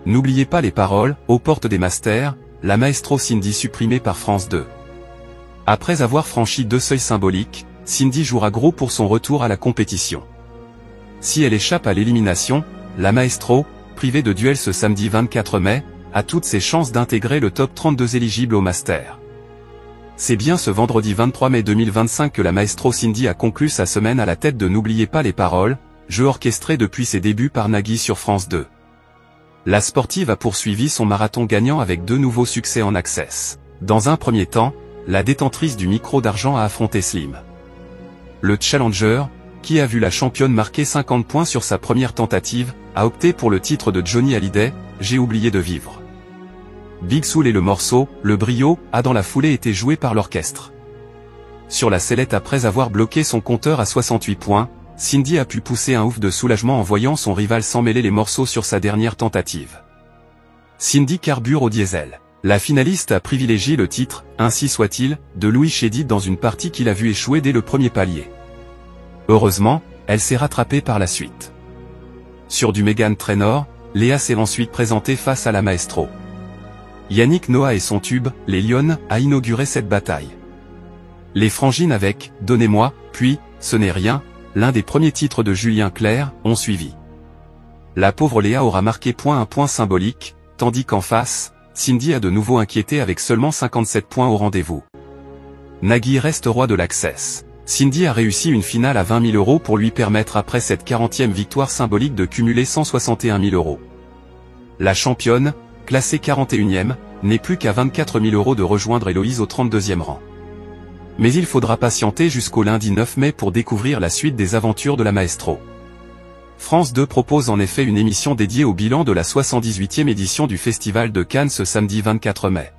N'oubliez pas les paroles, aux portes des masters, la maestro Cindy supprimée par France 2. Après avoir franchi 2 seuils symboliques, Cindy jouera gros pour son retour à la compétition. Si elle échappe à l'élimination, la maestro, privée de duel ce samedi 24 mai, a toutes ses chances d'intégrer le top 32 éligible au master. C'est bien ce vendredi 23 mai 2025 que la maestro Cindy a conclu sa semaine à la tête de N'oubliez pas les paroles, jeu orchestré depuis ses débuts par Nagui sur France 2. La sportive a poursuivi son marathon gagnant avec 2 nouveaux succès en Access. Dans un premier temps, la détentrice du micro d'argent a affronté Slim. Le challenger, qui a vu la championne marquer 50 points sur sa première tentative, a opté pour le titre de Johnny Hallyday, J'ai oublié de vivre. Big Soul et le morceau, Le Brio, a dans la foulée été joué par l'orchestre. Sur la sellette après avoir bloqué son compteur à 68 points, Cindy a pu pousser un ouf de soulagement en voyant son rival s'emmêler les morceaux sur sa dernière tentative. Cindy carbure au diesel. La finaliste a privilégié le titre « Ainsi soit-il » de Louis Chédid dans une partie qu'il a vu échouer dès le premier palier. Heureusement, elle s'est rattrapée par la suite. Sur du Meghan Trainor, Léa s'est ensuite présentée face à la maestro. Yannick Noah et son tube « Les Lionnes » a inauguré cette bataille. Les Frangines avec « Donnez-moi », puis « Ce n'est rien », l'un des premiers titres de Julien Clerc, ont suivi. La pauvre Léa aura marqué un point symbolique, tandis qu'en face, Cindy a de nouveau inquiété avec seulement 57 points au rendez-vous. Nagui reste roi de l'Access. Cindy a réussi une finale à 20 000 € pour lui permettre après cette 40e victoire symbolique de cumuler 161 000 €. La championne, classée 41e, n'est plus qu'à 24 000 € de rejoindre Héloïse au 32e rang. Mais il faudra patienter jusqu'au lundi 9 mai pour découvrir la suite des aventures de la maestro. France 2 propose en effet une émission dédiée au bilan de la 78e édition du Festival de Cannes ce samedi 24 mai.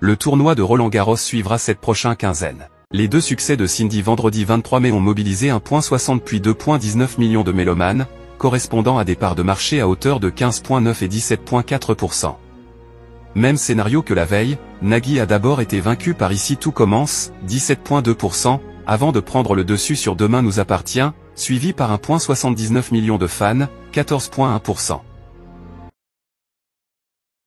Le tournoi de Roland-Garros suivra cette prochaine quinzaine. Les 2 succès de Cindy vendredi 23 mai ont mobilisé 1,60 puis 2,19 millions de mélomanes, correspondant à des parts de marché à hauteur de 15,9 et 17,4%. Même scénario que la veille, Nagui a d'abord été vaincu par Ici tout commence, 17,2%, avant de prendre le dessus sur Demain nous appartient, suivi par 1,79 million de fans, 14,1%.